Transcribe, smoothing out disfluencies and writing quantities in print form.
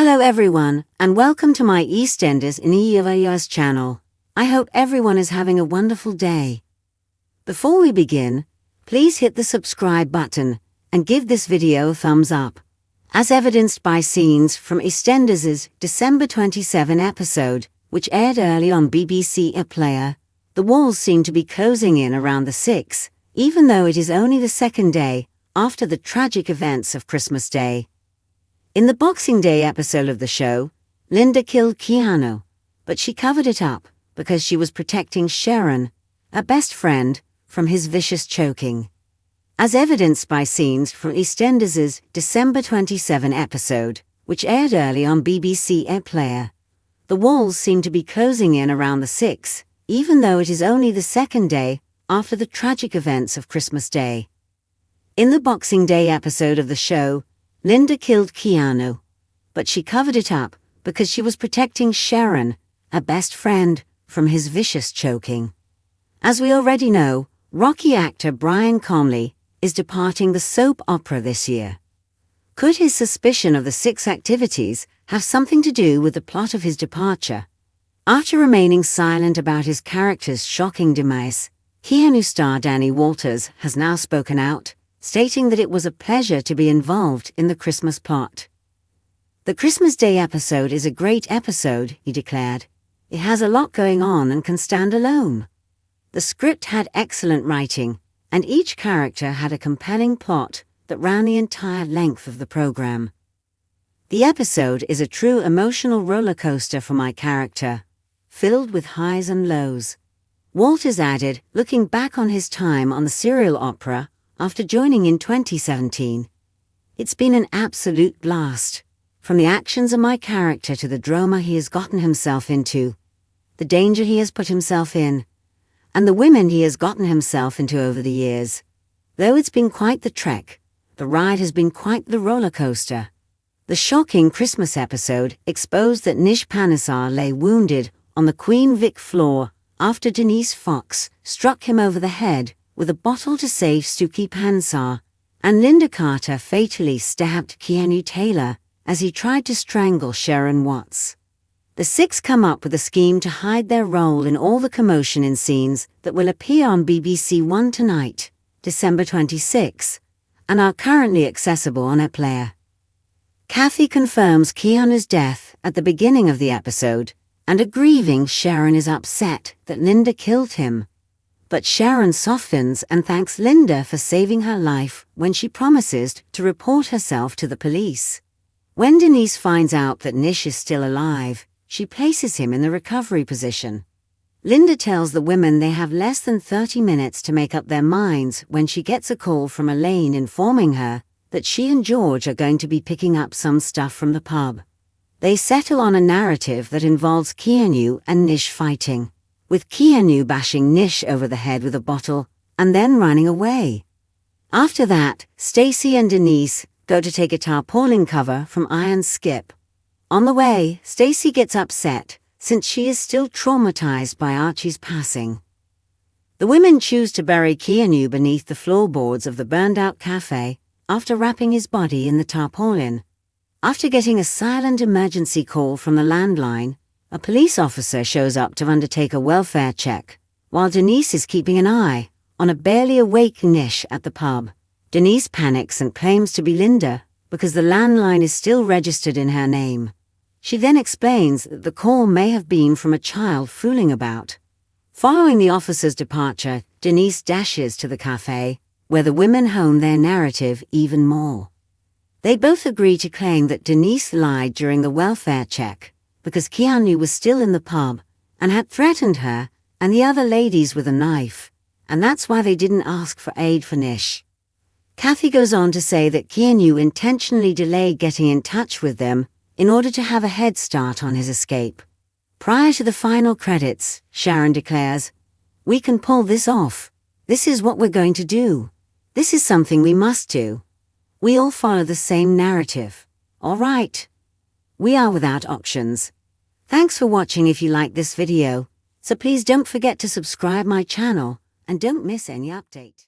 Hello everyone, and welcome to my EastEnders in EastEnders channel. I hope everyone is having a wonderful day. Before we begin, please hit the subscribe button and give this video a thumbs up. As evidenced by scenes from EastEnders' December 27 episode, which aired early on BBC iPlayer, the walls seem to be closing in around the 6th, even though it is only the second day after the tragic events of Christmas Day. In the Boxing Day episode of the show, Linda killed Keanu, but she covered it up because she was protecting Sharon, a best friend, from his vicious choking. As evidenced by scenes from EastEnders' December 27 episode, which aired early on BBC iPlayer, the walls seem to be closing in around the 6th, even though it is only the second day after the tragic events of Christmas Day. In the Boxing Day episode of the show, Linda killed Keanu, but she covered it up because she was protecting Sharon, a best friend, from his vicious choking. As we already know, Rocky actor Brian Comley is departing the soap opera this year. Could his suspicion of the 6 activities have something to do with the plot of his departure? After remaining silent about his character's shocking demise, Keanu star Danny Walters has now spoken out, stating that it was a pleasure to be involved in the Christmas plot. The Christmas Day episode is a great episode, he declared. It has a lot going on and can stand alone. The script had excellent writing, and each character had a compelling plot that ran the entire length of the program. The episode is a true emotional roller coaster for my character, filled with highs and lows. Walters added, looking back on his time on the serial opera, after joining in 2017, it's been an absolute blast. From the actions of my character to the drama he has gotten himself into, the danger he has put himself in, and the women he has gotten himself into over the years. Though it's been quite the trek, the ride has been quite the roller coaster. The shocking Christmas episode exposed that Nish Panesar lay wounded on the Queen Vic floor after Denise Fox struck him over the head with a bottle to save Suki Pansar, and Linda Carter fatally stabbed Keanu Taylor as he tried to strangle Sharon Watts. The 6 come up with a scheme to hide their role in all the commotion in scenes that will appear on BBC One tonight, December 26, and are currently accessible on iPlayer. Kathy confirms Keanu's death at the beginning of the episode, and a grieving Sharon is upset that Linda killed him. But Sharon softens and thanks Linda for saving her life when she promises to report herself to the police. When Denise finds out that Nish is still alive, she places him in the recovery position. Linda tells the women they have less than 30 minutes to make up their minds when she gets a call from Elaine informing her that she and George are going to be picking up some stuff from the pub. They settle on a narrative that involves Keanu and Nish fighting, with Keanu bashing Nish over the head with a bottle and then running away. After that, Stacy and Denise go to take a tarpaulin cover from Iron Skip. On the way, Stacy gets upset since she is still traumatized by Archie's passing. The women choose to bury Keanu beneath the floorboards of the burned-out cafe after wrapping his body in the tarpaulin. After getting a silent emergency call from the landline, a police officer shows up to undertake a welfare check, while Denise is keeping an eye on a barely awake Nish at the pub. Denise panics and claims to be Linda because the landline is still registered in her name. She then explains that the call may have been from a child fooling about. Following the officer's departure, Denise dashes to the cafe, where the women hone their narrative even more. They both agree to claim that Denise lied during the welfare check, because Keanu was still in the pub and had threatened her and the other ladies with a knife, and that's why they didn't ask for aid for Nish. Kathy goes on to say that Keanu intentionally delayed getting in touch with them in order to have a head start on his escape. Prior to the final credits, Sharon declares, "We can pull this off. This is what we're going to do. This is something we must do. We all follow the same narrative. All right. We are without options." Thanks for watching. If you like this video, so please don't forget to subscribe my channel and don't miss any update.